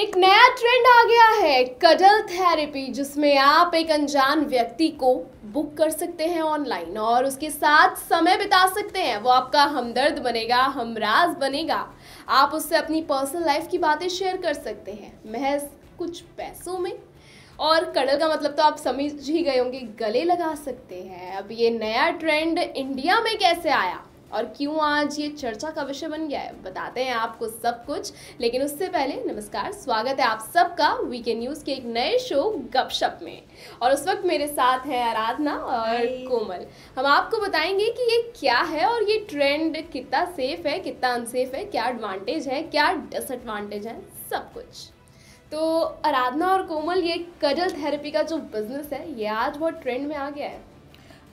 एक नया ट्रेंड आ गया है कडल थेरेपी, जिसमें आप एक अनजान व्यक्ति को बुक कर सकते हैं ऑनलाइन और उसके साथ समय बिता सकते हैं। वो आपका हमदर्द बनेगा, हमराज बनेगा। आप उससे अपनी पर्सनल लाइफ की बातें शेयर कर सकते हैं महज कुछ पैसों में। और कडल का मतलब तो आप समझ ही गए होंगे, गले लगा सकते हैं। अब ये नया ट्रेंड इंडिया में कैसे आया और क्यों आज ये चर्चा का विषय बन गया है, बताते हैं आपको सब कुछ। लेकिन उससे पहले नमस्कार, स्वागत है आप सबका वीकेंड न्यूज़ के एक नए शो गपशप में। और उस वक्त मेरे साथ हैं आराधना और कोमल। हम आपको बताएंगे कि ये क्या है और ये ट्रेंड कितना सेफ है, कितना अनसेफ है, क्या एडवांटेज है, क्या डिसएडवांटेज है, सब कुछ। तो आराधना और कोमल, ये कडल थेरेपी का जो बिजनेस है ये आज बहुत ट्रेंड में आ गया है।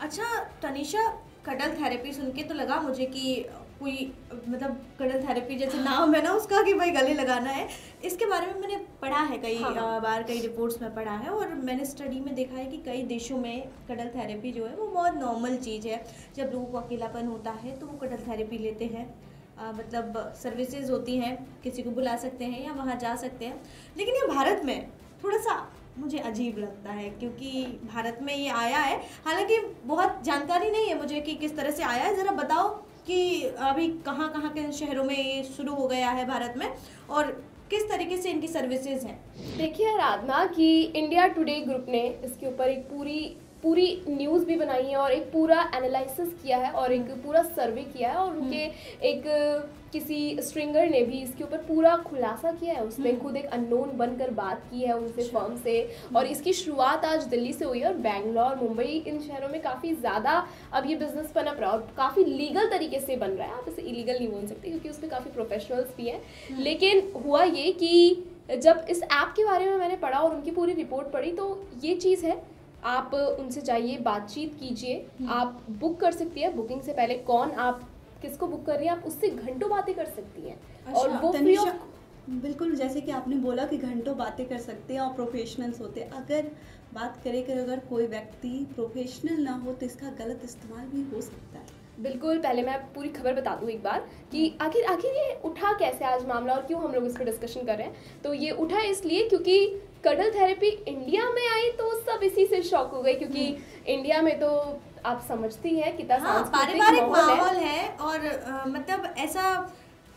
अच्छा तनिषा, कडल थेरेपी सुन के तो लगा मुझे कि कोई मतलब कडल थेरेपी जैसे नाम है ना उसका कि भाई गले लगाना है। इसके बारे में मैंने पढ़ा है कई बार, कई रिपोर्ट्स में पढ़ा है और मैंने स्टडी में देखा है कि कई देशों में कडल थेरेपी जो है वो बहुत नॉर्मल चीज़ है। जब लोगों को अकेलापन होता है तो वो कडल थेरेपी लेते हैं। मतलब सर्विसेज होती हैं, किसी को बुला सकते हैं या वहाँ जा सकते हैं। लेकिन ये भारत में थोड़ा सा मुझे अजीब लगता है क्योंकि भारत में ये आया है। हालांकि बहुत जानकारी नहीं है मुझे कि किस तरह से आया है। ज़रा बताओ कि अभी कहाँ कहाँ के शहरों में ये शुरू हो गया है भारत में और किस तरीके से इनकी सर्विसेज हैं। देखिए आराधना, कि इंडिया टुडे ग्रुप ने इसके ऊपर एक पूरी न्यूज़ भी बनाई है और एक पूरा एनालिसिस किया है और एक पूरा सर्वे किया है और उनके एक किसी स्ट्रिंगर ने भी इसके ऊपर पूरा खुलासा किया है। उसने खुद एक अननोन बनकर बात की है उनसे, फर्म से। और इसकी शुरुआत आज दिल्ली से हुई है और बेंगलोर, मुंबई, इन शहरों में काफ़ी ज़्यादा अब ये बिजनेस पनप रहा है और काफ़ी लीगल तरीके से बन रहा है। आप इसे इलीगल नहीं बोल सकते क्योंकि उसमें काफ़ी प्रोफेशनल्स भी हैं। लेकिन हुआ ये कि जब इस ऐप के बारे में मैंने पढ़ा और उनकी पूरी रिपोर्ट पढ़ी तो ये चीज़ है, आप उनसे जाइए, बातचीत कीजिए, आप बुक कर सकती है। बुकिंग से पहले कौन आप किसको बुक कर रही हैं, आप उससे घंटों बातें कर सकती हैं। अच्छा, और वो फ्री ऑफ, बिल्कुल जैसे कि आपने बोला कि घंटों बातें कर सकते हैं और प्रोफेशनल्स होते हैं। अगर बात करें कि अगर कोई व्यक्ति प्रोफेशनल ना हो तो इसका गलत इस्तेमाल भी हो सकता है। बिल्कुल। पहले मैं पूरी खबर बता दूं एक बार कि आखिर ये उठा कैसे आज मामला और क्यों हम लोग इस पर डिस्कशन कर रहे हैं। तो ये उठा इसलिए क्योंकि कडल थेरेपी इंडिया में आई तो सब इसी से शॉक हो गए, क्योंकि इंडिया में तो आप समझती हैं कितना पारिवारिक माहौल है और मतलब ऐसा,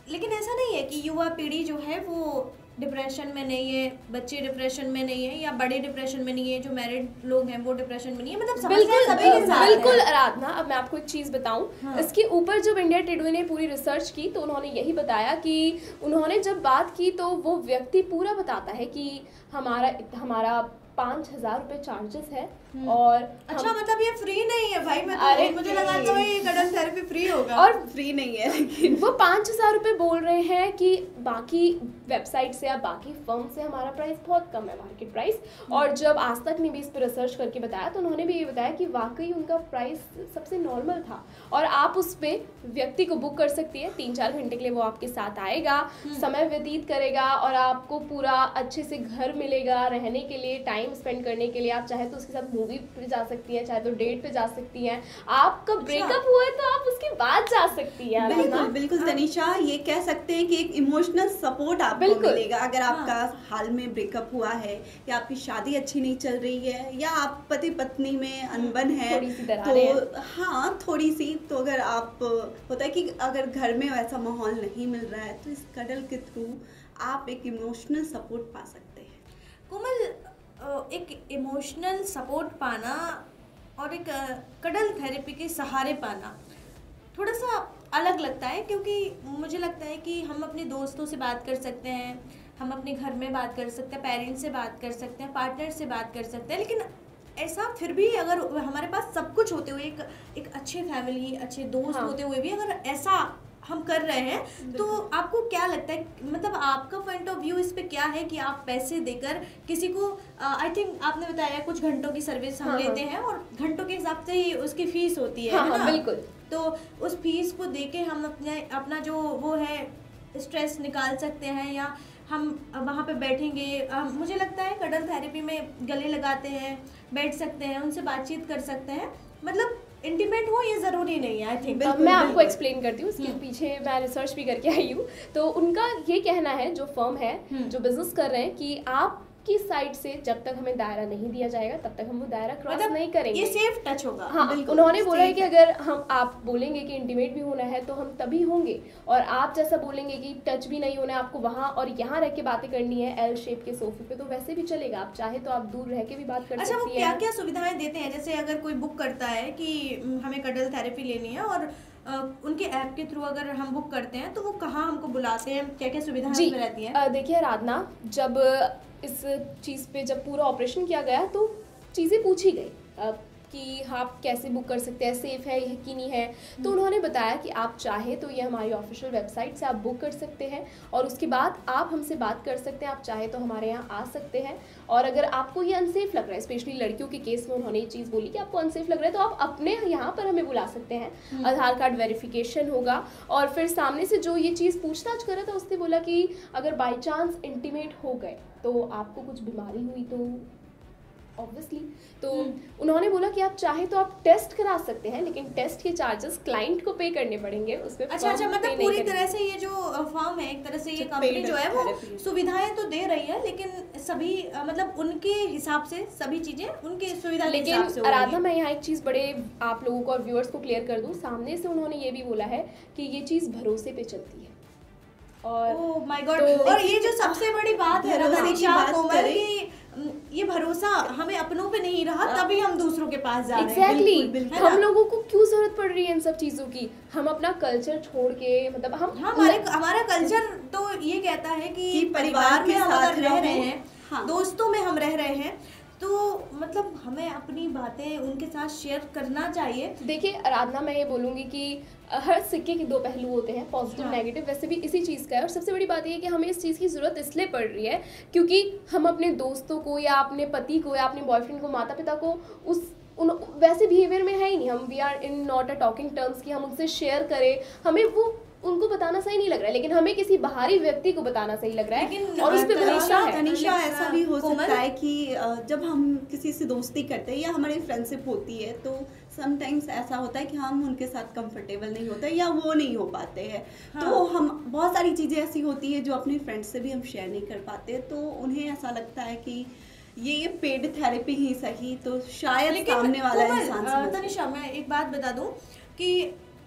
लेकिन ऐसा नहीं है कि युवा पीढ़ी जो है वो डिप्रेशन में नहीं है, बच्चे डिप्रेशन में नहीं है या बड़े डिप्रेशन में नहीं है, जो मैरिड लोग हैं वो डिप्रेशन में नहीं है। मतलब बिल्कुल आराधना, अब मैं आपको एक चीज़ बताऊं। इसके ऊपर जब इंडिया टुडे ने पूरी रिसर्च की तो उन्होंने यही बताया कि उन्होंने जब बात की तो वो व्यक्ति पूरा बताता है कि हमारा 5,000 रुपये चार्जेस है। और अच्छा, मतलब ये फ्री नहीं है भाई? मैं तो मुझे लगा तो ये कडल थेरेपी फ्री होगा। और फ्री नहीं है, लेकिन वो 5,000 रुपये बोल रहे हैं कि बाकी वेबसाइट से या बाकी फर्म से हमारा प्राइस बहुत कम है, मार्केट प्राइस। और जब आज तक ने भी इस पर रिसर्च करके बताया तो उन्होंने भी ये बताया कि वाकई उनका प्राइस सबसे नॉर्मल था। और आप उस पर व्यक्ति को बुक कर सकती है, 3-4 घंटे के लिए वो आपके साथ आएगा, समय व्यतीत करेगा और आपको पूरा अच्छे से घर मिलेगा रहने के लिए, टाइम स्पेंड करने के लिए। आप चाहे तो उसके साथ मूवी पे जा सकती हैं, चाहे तो डेट पे जा सकती हैं। आपका ब्रेकअप हुआ है तो आप उसके बाद जा सकती हैं। बिल्कुल तनिषा, ये कह सकते हैं कि एक इमोशनल सपोर्ट आपको मिलेगा अगर आपका हाल में ब्रेकअप हुआ है या आपकी शादी अच्छी नहीं चल रही है या आप पति पत्नी में अनबन है तो हाँ थोड़ी सी, तो अगर आप होता है कि अगर घर में वैसा माहौल नहीं मिल रहा है तो इस कडल के थ्रू आप एक इमोशनल सपोर्ट पा सकते हैं। कोमल, एक इमोशनल सपोर्ट पाना और एक कडल थेरेपी के सहारे पाना थोड़ा सा अलग लगता है, क्योंकि मुझे लगता है कि हम अपने दोस्तों से बात कर सकते हैं, हम अपने घर में बात कर सकते हैं, पेरेंट्स से बात कर सकते हैं, पार्टनर से बात कर सकते हैं। लेकिन ऐसा फिर भी अगर हमारे पास सब कुछ होते हुए, एक अच्छे फैमिली, अच्छे दोस्त होते हुए भी अगर ऐसा हम कर रहे हैं तो आपको क्या लगता है, मतलब आपका पॉइंट ऑफ व्यू इस पे क्या है कि आप पैसे देकर किसी को, आई थिंक आपने बताया कुछ घंटों की सर्विस हम लेते हैं और घंटों के हिसाब से ही उसकी फीस होती है ना? बिल्कुल। तो उस फीस को देके हम अपना जो वो है स्ट्रेस निकाल सकते हैं या हम वहाँ पे बैठेंगे। मुझे लगता है कडल थेरेपी में गले लगाते हैं, बैठ सकते हैं, उनसे बातचीत कर सकते हैं। मतलब इंटीमेट हो ये जरूरी नहीं है। आई थिंक मैं आपको एक्सप्लेन करती हूँ, इसके पीछे मैं रिसर्च भी करके आई हूँ। तो उनका ये कहना है, जो फर्म है जो बिजनेस कर रहे हैं, कि आप की साइड से जब तक हमें दायरा नहीं दिया जाएगा तब तक हम वो दायरा क्रॉस मतलब नहीं करेंगे, ये सेफ टच होगा। हाँ, उन्होंने बोला है कि अगर आप बोलेंगे कि इंटीमेट भी होना है तो हम तभी होंगे, और आप जैसा बोलेंगे कि टच भी नहीं होना है, आपको वहाँ और यहाँ रह के बातें करनी है एल शेप के सोफे पे, तो वैसे भी चलेगा। आप चाहे तो आप दूर रह के भी बात कर सकती हैं। अच्छा, वो क्या क्या सुविधाएं देते हैं? जैसे अगर कोई बुक करता है कि हमें कडल थेरेपी लेनी है और उनके ऐप के थ्रू अगर हम बुक करते हैं तो वो कहाँ हमको बुलाते हैं, क्या क्या सुविधाएं उसमें रहती हैं? देखिए आराधना, जब इस चीज़ पे जब पूरा ऑपरेशन किया गया तो चीज़ें पूछी गई कि आप कैसे बुक कर सकते हैं, सेफ है कि नहीं है। तो उन्होंने बताया कि आप चाहे तो ये हमारी ऑफिशियल वेबसाइट से आप बुक कर सकते हैं, और उसके बाद आप हमसे बात कर सकते हैं। आप चाहे तो हमारे यहाँ आ सकते हैं, और अगर आपको ये अनसेफ लग रहा है, स्पेशली लड़कियों के केस में उन्होंने ये चीज़ बोली कि आपको अनसेफ लग रहा है, तो आप अपने यहाँ पर हमें बुला सकते हैं। आधार कार्ड वेरिफिकेशन होगा, और फिर सामने से जो ये चीज़ पूछताछ कर रहा था उसने बोला कि अगर बाई चांस इंटीमेट हो गए तो आपको कुछ बीमारी हुई तो ऑब्वियसली, तो उन्होंने बोला कि आप चाहे तो आप टेस्ट करा सकते हैं, लेकिन टेस्ट के चार्जेस क्लाइंट को पे करने पड़ेंगे। उसमें अच्छा, मतलब पूरी तरह से ये जो फर्म है, एक तरह से ये कंपनी जो है वो सुविधाएं तो दे रही है, लेकिन सभी मतलब उनके हिसाब से सभी चीजें उनके सुविधा के हिसाब से। लेकिन आराधना, मैं यहाँ एक चीज बड़े आप लोगों को और व्यूअर्स को क्लियर कर दूं, सामने से उन्होंने ये भी बोला है कि ये चीज भरोसे पे चलती है। और ओह माय गॉड, और ये जो सबसे बड़ी बात है कोमल की, ये भरोसा हमें अपनों पे नहीं रहा, तभी हम दूसरों के पास जा रहे हैं। एग्जैक्टली, हम लोगों को क्यों जरूरत पड़ रही है इन सब चीजों की? हम अपना कल्चर छोड़ के, मतलब हमारा कल्चर तो ये कहता है कि परिवार में हम अगर रह रहे हैं, दोस्तों में हम रह रहे हैं, तो मतलब हमें अपनी बातें उनके साथ शेयर करना चाहिए। देखिए आराधना, मैं ये बोलूँगी कि हर सिक्के के दो पहलू होते हैं, पॉजिटिव नेगेटिव, वैसे भी इसी चीज़ का है। और सबसे बड़ी बात ये है कि हमें इस चीज़ की ज़रूरत इसलिए पड़ रही है क्योंकि हम अपने दोस्तों को या अपने पति को या अपने बॉयफ्रेंड को, माता पिता को वैसे बिहेवियर में है ही नहीं। हम we are in not a talking terms कि हम उनसे शेयर करें, हमें वो उनको बताना सही नहीं लग रहा है, लेकिन हमें किसी बाहरी व्यक्ति को बताना सही लग रहा है, और उस पे भरोसा है। तनिषा, ऐसा भी हो सकता है कि जब हम किसी से दोस्ती करते हैं या हमारी फ्रेंडशिप होती है, तो समटाइम्स ऐसा होता है कि हम उनके साथ कंफर्टेबल नहीं होते या वो नहीं हो पाते हैं। तो हम बहुत सारी चीज़ें ऐसी होती है जो अपनी फ्रेंड से भी हम शेयर नहीं कर पाते, तो उन्हें ऐसा लगता है कि ये पेड थेरेपी ही सही, तो शायद सामने वाला इंसान। तनिषा, मैं एक बात बता दूं कि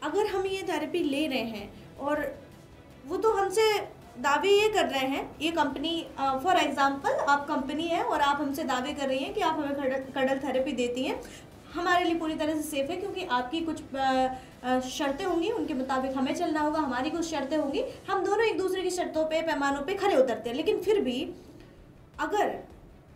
अगर हम ये थेरेपी ले रहे हैं और वो तो हमसे दावे ये कर रहे हैं, ये कंपनी फॉर एग्जांपल आप कंपनी है और आप हमसे दावे कर रही हैं कि आप हमें कडल थेरेपी देती हैं, हमारे लिए पूरी तरह से सेफ है, क्योंकि आपकी कुछ शर्तें होंगी, उनके मुताबिक हमें चलना होगा, हमारी कुछ शर्तें होंगी, हम दोनों एक दूसरे की शर्तों पे, पैमानों पे खरे उतरते हैं। लेकिन फिर भी अगर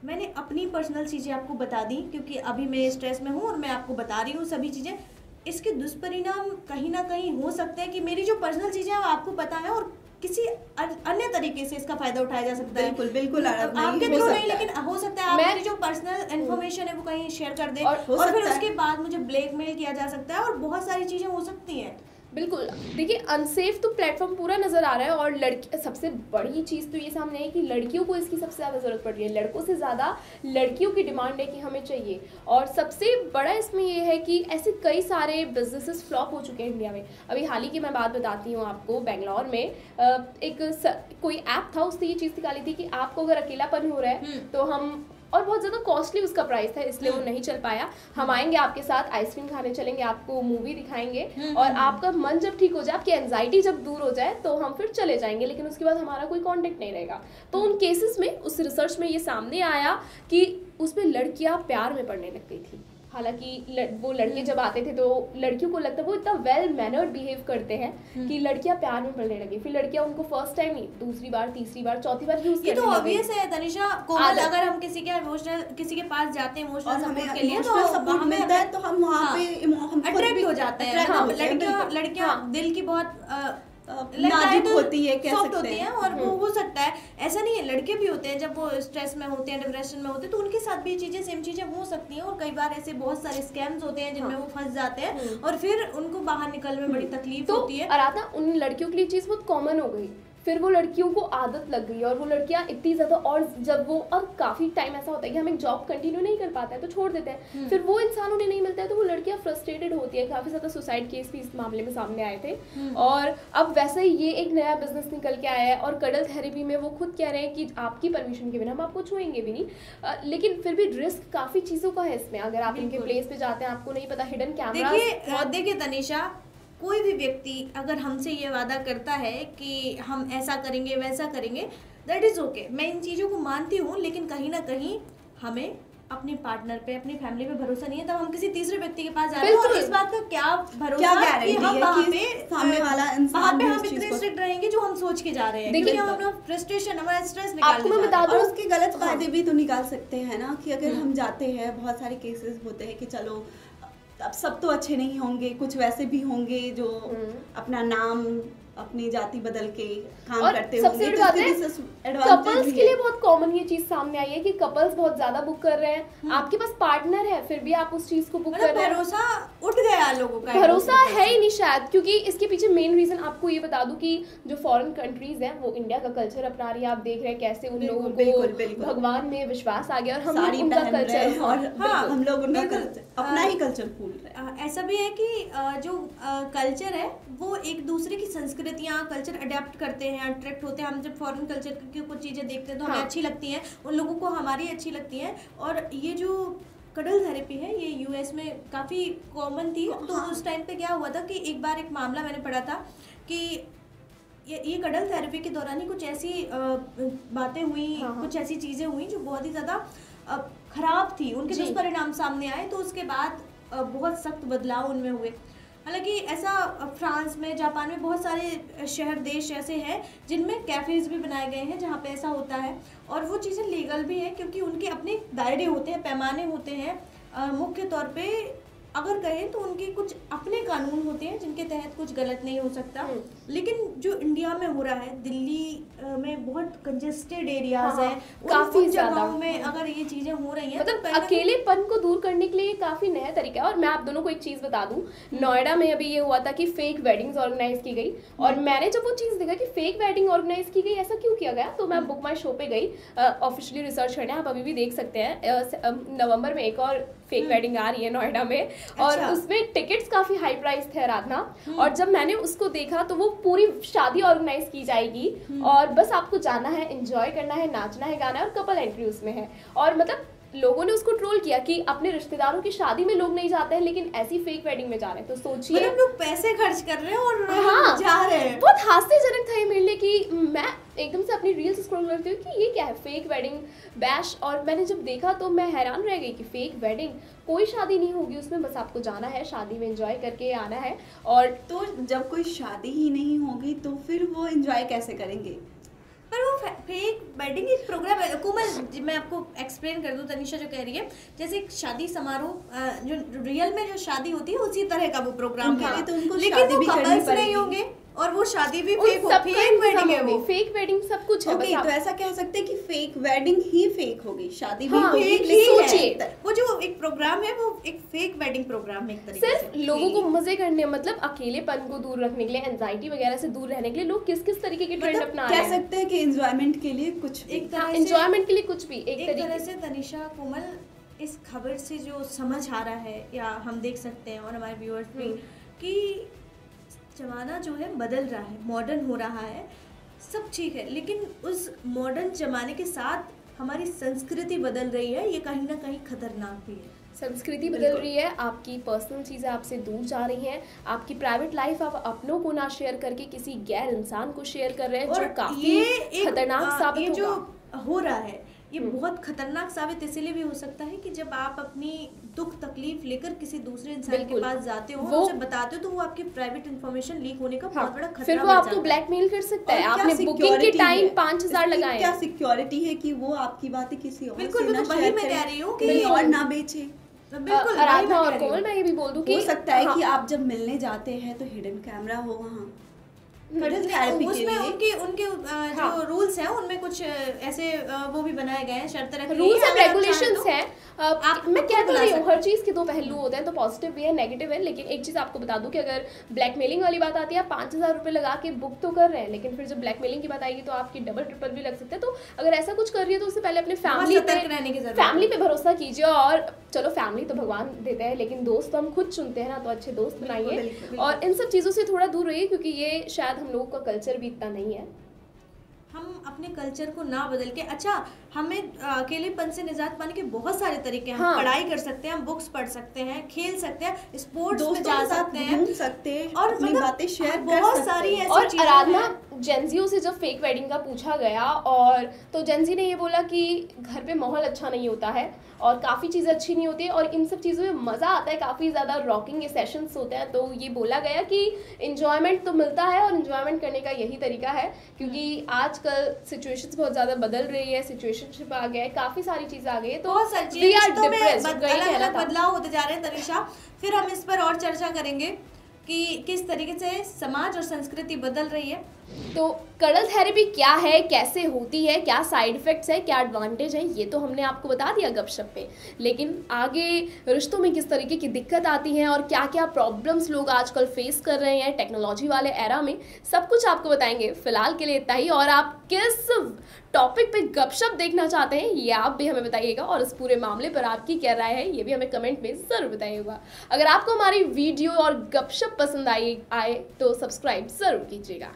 मैंने अपनी पर्सनल चीज़ें आपको बता दी, क्योंकि अभी मैं स्ट्रेस में हूँ और मैं आपको बता रही हूँ सभी चीज़ें, इसके दुष्परिणाम कहीं ना कहीं हो सकते हैं कि मेरी जो पर्सनल चीज़ें हैं वो आपको पता है और किसी अन्य तरीके से इसका फायदा उठाया जा सकता है। बिल्कुल आपके थ्रू नहीं, लेकिन हो सकता है आप मेरी जो पर्सनल इन्फॉर्मेशन है वो कहीं शेयर कर दें, और फिर उसके बाद मुझे ब्लैकमेल किया जा सकता है, और बहुत सारी चीज़ें हो सकती हैं। बिल्कुल, देखिए अनसेफ तो प्लेटफॉर्म पूरा नज़र आ रहा है, और सबसे बड़ी चीज़ तो ये सामने है कि लड़कियों को इसकी सबसे ज़्यादा ज़रूरत पड़ रही है। लड़कों से ज़्यादा लड़कियों की डिमांड है कि हमें चाहिए, और सबसे बड़ा इसमें ये है कि ऐसे कई सारे बिजनेसेस फ्लॉप हो चुके हैं इंडिया में। अभी हाल ही की मैं बात बताती हूँ आपको, बेंगलोर में कोई ऐप था, उसने ये चीज़ निकाली थी कि आपको अगर अकेलापन हो रहा है तो हम, और बहुत ज़्यादा कॉस्टली उसका प्राइस था, इसलिए वो नहीं चल पाया। हम आएंगे आपके साथ, आइसक्रीम खाने चलेंगे, आपको मूवी दिखाएंगे, और आपका मन जब ठीक हो जाए, आपकी एंजाइटी जब दूर हो जाए, तो हम फिर चले जाएंगे, लेकिन उसके बाद हमारा कोई कांटेक्ट नहीं रहेगा। तो उन केसेस में, उस रिसर्च में ये सामने आया कि उसमें लड़कियां प्यार में पड़ने लग गई थी। हालांकि वो लड़के जब आते थे तो लड़कियों को लगता है वो इतना वेल मैनर्ड बिहेव करते हैं कि लड़कियां प्यार में पड़ने लगी। फिर लड़कियां उनको फर्स्ट टाइम नहीं, दूसरी बार, तीसरी बार, चौथी बार यूज करने लगी। ये तो ऑब्वियस है तनिषा, कोमल, अगर हम किसी के पास जाते हैं इमोशनल सपोर्ट के लिए, तो सपोर्ट मिलता है, तो हम वहाँ पे अट्रैक्ट हो जाते हैं। लड़कियां दिल की बहुत नाजुक होती है, सॉफ्ट होती हैं, और वो हो सकता है, ऐसा नहीं है, लड़के भी होते हैं जब वो स्ट्रेस में होते हैं, डिप्रेशन में होते हैं, तो उनके साथ भी चीजें, सेम चीजें हो सकती हैं। और कई बार ऐसे बहुत सारे स्कैम्स होते हैं जिनमें वो फंस जाते हैं, और फिर उनको बाहर निकलने में बड़ी तकलीफ होती है। आराधना, उन लड़कियों के लिए चीज बहुत कॉमन हो गई फिर वो लड़कियों को आदत लग गई और वो लड़कियां इतनी ज़्यादा, और जब वो, और काफ़ी टाइम ऐसा होता है कि हम एक जॉब कंटिन्यू नहीं कर पाते हैं तो छोड़ देते हैं, फिर वो इंसान उन्हें नहीं मिलता है तो वो लड़कियां फ्रस्ट्रेटेड होती है। काफ़ी ज़्यादा सुसाइड केस भी इस मामले में सामने आए थे। और अब वैसे ही ये एक नया बिजनेस निकल के आया है और कडल थेरेपी में वो खुद कह रहे हैं कि आपकी परमिशन के बिना हम आपको छुएंगे भी नहीं। लेकिन फिर भी रिस्क काफ़ी चीज़ों का है इसमें। अगर आप इनके प्लेस पे जाते हैं, आपको नहीं पता, हिडन कैमरा। देखिए तनीषा, कोई भी व्यक्ति अगर हमसे ये वादा करता है कि हम ऐसा करेंगे वैसा करेंगे, दैट इज़ ओके, मैं इन चीज़ों को मानती हूँ, लेकिन कहीं ना कहीं हमें अपने पार्टनर पे, अपनी फैमिली पे भरोसा नहीं है, तब हम किसी तीसरे व्यक्ति के पास जा रहे हैं और इस बात का क्या भरोसा कि हम वहाँ पे सामने वाला इंसान वहाँ पे हम इतने स्ट्रिक्ट रहेंगे जो हम सोच के जा रहे हैं, क्योंकि हम अपना फ्रस्ट्रेशन, हमारा स्ट्रेस आपको मैं बता दूं, उसके गलत फायदे भी तो निकाल सकते हैं ना, कि अगर हम जाते हैं, बहुत सारे केसेस होते हैं कि चलो अब सब तो अच्छे नहीं होंगे, कुछ वैसे भी होंगे जो अपना नाम, अपनी जाति बदल के काम करते होंगे। सबसे बड़ी बात है, कपल्स के लिए बहुत कॉमन ये चीज सामने आई है कि कपल्स बहुत ज्यादा बुक कर रहे हैं। आपके पास पार्टनर है फिर भी आप उस चीज को बुक कर रहे हैं। भरोसा उठ गया लोगों का, भरोसा है ही नहीं शायद, क्योंकि इसके पीछे मेन रीजन आपको ये बता दूं कि जो फॉरेन कंट्रीज हैं वो इंडिया का कल्चर अपना रही है। आप देख रहे हैं कैसे उन लोगों को भगवान में विश्वास आ गया और हम लोग उनका कल्चर, और हम लोग उनका अपना ही कल्चर भूल रहे हैं। ऐसा भी है कि जो कल्चर है वो एक दूसरे की संस्कृतियाँ, कल्चर अडेप्ट करते हैं, अट्रैक्ट होते हैं। हम जब फॉरेन कल्चर की कुछ चीज़ें देखते हैं तो हमें अच्छी लगती हैं, उन लोगों को हमारी अच्छी लगती हैं। और ये जो कडल थेरेपी है ये यूएस में काफ़ी कॉमन थी। तो उस टाइम पे क्या हुआ था कि एक बार एक मामला मैंने पढ़ा था कि ये कडल थेरेपी के दौरान ही कुछ ऐसी बातें हुई, कुछ ऐसी चीज़ें हुई जो बहुत ही ज़्यादा खराब थी, उनके दुष्परिणाम सामने आए। तो उसके बाद बहुत सख्त बदलाव उनमें हुए। हालांकि ऐसा फ्रांस में, जापान में बहुत सारे शहर, देश ऐसे हैं जिनमें कैफ़ेज़ भी बनाए गए हैं जहाँ पे ऐसा होता है, और वो चीज़ें लीगल भी है क्योंकि उनके अपने दायरे होते हैं, पैमाने होते हैं। मुख्य तौर पे अगर कहें तो उनके कुछ अपने कानून होते हैं जिनके तहत कुछ गलत नहीं हो सकता। लेकिन जो इंडिया में हो रहा है, दिल्ली में बहुत कंजेस्टेड एरियाज हैं, काफी जगहों में अगर ये चीजें हो रही हैं, मतलब अकेलेपन को दूर करने के लिए काफी नया तरीका है। और मैं आप दोनों को एक चीज बता दूं, नोएडा में अभी ये हुआ था कि फेक वेडिंग्स ऑर्गेनाइज की गई, और मैंने जब वो चीज देखा कि फेक वेडिंग ऑर्गेनाइज की गई, ऐसा क्यों किया गया, तो मैं बुक माई शो पे गई ऑफिशियली रिसर्च करने। आप अभी भी देख सकते हैं, नवंबर में एक और फेक वेडिंग आ रही है नोएडा में, और उसमें टिकट्स काफी हाई प्राइस थे आराधना। और जब मैंने उसको देखा तो वो पूरी शादी ऑर्गेनाइज की जाएगी और बस आपको जाना है, एंजॉय करना है, नाचना है, गाना है, और कपल एंट्री उसमें है। और मतलब लोगों ने उसको ट्रोल किया कि अपने रिश्तेदारों की शादी में लोग नहीं जाते हैं लेकिन ऐसी फेक वेडिंग में जा रहे हैं। तो सोचिए, मतलब लोग पैसे खर्च कर रहे हैं और जा रहे हैं। बहुत हास्यजनक था ये मेरे लिए कि मैं एकदम से अपनी रील्स स्क्रॉल करती हूँ कि ये क्या है, फेक वेडिंग बैश। और मैंने जब देखा तो मैं हैरान रह गई कि फेक वेडिंग, कोई शादी नहीं होगी उसमें, बस आपको जाना है, शादी में एंजॉय करके आना है। और तो जब कोई शादी ही नहीं होगी तो फिर वो एंजॉय कैसे करेंगे? पर वो फेक वेडिंग एक प्रोग्राम है। कोमल, मैं आपको एक्सप्लेन कर दूं, तनिषा जो कह रही है, जैसे एक शादी समारोह जो रियल में जो शादी होती है उसी तरह का वो प्रोग्राम है, तो उनको लेकिन शादी वो भी कपल्स नहीं होंगे और वो शादी भी फेक होगी, फेक वेडिंग है वो, फेक वेडिंग सब कुछ है। ओके, तो ऐसा कह सकते हैं कि फेक वेडिंग ही फेक होगी, शादी भी फेक ही है। वो जो एक प्रोग्राम है वो एक फेक वेडिंग प्रोग्राम है, एक तरीके से सिर्फ लोगों को मजे करने, मतलब अकेलेपन को दूर रखने के लिए, एंजाइटी वगैरह से दूर रहने के लिए लोग किस किस तरीके के ट्रेंड अपना रहे हैं। कह सकते हैं कि एंजॉयमेंट के लिए कुछ भी, एक तरह से एंजॉयमेंट के लिए कुछ भी एक तरह से। तनिषा, कोमल, इस खबर से जो समझ आ रहा है या हम देख सकते हैं और हमारे व्यूअर्स भी कि जमाना जो है बदल रहा है, मॉडर्न हो रहा है, सब ठीक है, लेकिन उस मॉडर्न जमाने के साथ हमारी संस्कृति बदल रही है। ये कहीं ना कहीं खतरनाक भी है। संस्कृति बदल रही है, आपकी पर्सनल चीज़ें आपसे दूर जा रही हैं, आपकी प्राइवेट लाइफ आप अपनों को ना शेयर करके किसी गैर इंसान को शेयर कर रहे हैं, जो काफी खतरनाक साबित जो हो रहा है ये बहुत खतरनाक साबित इसलिए भी हो सकता है कि जब आप अपनी दुख तकलीफ लेकर किसी दूसरे इंसान के पास जाते हो, उसे बताते हो, तो वो आपकी प्राइवेट इंफॉर्मेशन लीक होने का बहुत बड़ा खतरा, फिर वो आपको ब्लैकमेल कर सकता है। आपने बुकिंग के टाइम 5000 लगाए, क्या सिक्योरिटी है कि वो आपकी बातें किसी और बिल्कुल से वही मैं कह रही हूँ कि और ना बेचे। बिल्कुल आराधना और कोमल, मैं ये भी बोल दूं कि हो सकता है कि आप जब मिलने जाते हैं तो हिडन कैमरा हो वहाँ, कडल थेरेपी के उसमें लिए उनके जो रूल्स हैं उनमें कुछ ऐसे वो भी बनाए गए हैं, शर्त रखी रूल्स एंड है, रेगुलेशंस हैं। मैं कह तो रही हूँ हर चीज़ के दो पहलू होते हैं, तो पॉजिटिव भी है नेगेटिव है। लेकिन एक चीज़ आपको बता दूं कि अगर ब्लैकमेलिंग वाली बात आती है, आप 5,000 रुपये लगा के बुक तो कर रहे हैं, लेकिन फिर जब ब्लैकमेलिंग की बात आएगी तो आपकी डबल ट्रिपल भी लग सकते हैं। तो अगर ऐसा कुछ कर रही है तो उससे पहले अपने फैमिली पे भरोसा कीजिए। और चलो फैमिली तो भगवान देते हैं, लेकिन दोस्त तो हम खुद चुनते हैं ना, तो अच्छे दोस्त बनाइए और इन सब चीज़ों से थोड़ा दूर रहिए, क्योंकि ये शायद हम लोगों का कल्चर भी इतना नहीं है। हम अपने कल्चर को ना बदल के, अच्छा हमें अकेलेपन से निजात पाने के बहुत सारे तरीके हैं। हम पढ़ाई कर सकते हैं, हम बुक्स पढ़ सकते हैं, खेल सकते हैं, स्पोर्ट्स में जा सकते हैं, घूम सकते हैं और अपनी बातें शेयर बहुत सारी ऐसी और चीजें आराधना हैं। जेंजियो से जब फेक वेडिंग का पूछा गया, और तो जेंजी ने ये बोला कि घर पे माहौल अच्छा नहीं होता है और काफ़ी चीज़ें अच्छी नहीं होती है और इन सब चीज़ों में मज़ा आता है, काफ़ी ज़्यादा रॉकिंग सेशंस होते हैं। तो ये बोला गया कि इन्जॉयमेंट तो मिलता है और इन्जॉयमेंट करने का यही तरीका है, क्योंकि आजकल सिचुएशंस बहुत ज़्यादा बदल रही है, सिचुएशनशिप आ गया है, काफ़ी सारी चीज़ें आ गई है, तो बहुत सारी we are चीज़ों में depressed, वही कहना अलग-अलग था। बदलाव होते जा रहे हैं तनिषा। फिर हम इस पर और चर्चा करेंगे कि किस तरीके से समाज और संस्कृति बदल रही है। तो कडल थेरेपी क्या है, कैसे होती है, क्या साइड इफेक्ट्स है, क्या एडवांटेज है, ये तो हमने आपको बता दिया गपशप पे। लेकिन आगे रिश्तों में किस तरीके की दिक्कत आती है और क्या क्या प्रॉब्लम्स लोग आजकल फेस कर रहे हैं टेक्नोलॉजी वाले एरा में, सब कुछ आपको बताएंगे। फिलहाल के लिए इतना ही, और आप किस टॉपिक पे गपशप देखना चाहते हैं ये आप भी हमें बताइएगा, और इस पूरे मामले पर आपकी क्या राय है ये भी हमें कमेंट में ज़रूर बताइएगा। अगर आपको हमारी वीडियो और गपशप पसंद आए तो सब्सक्राइब ज़रूर कीजिएगा।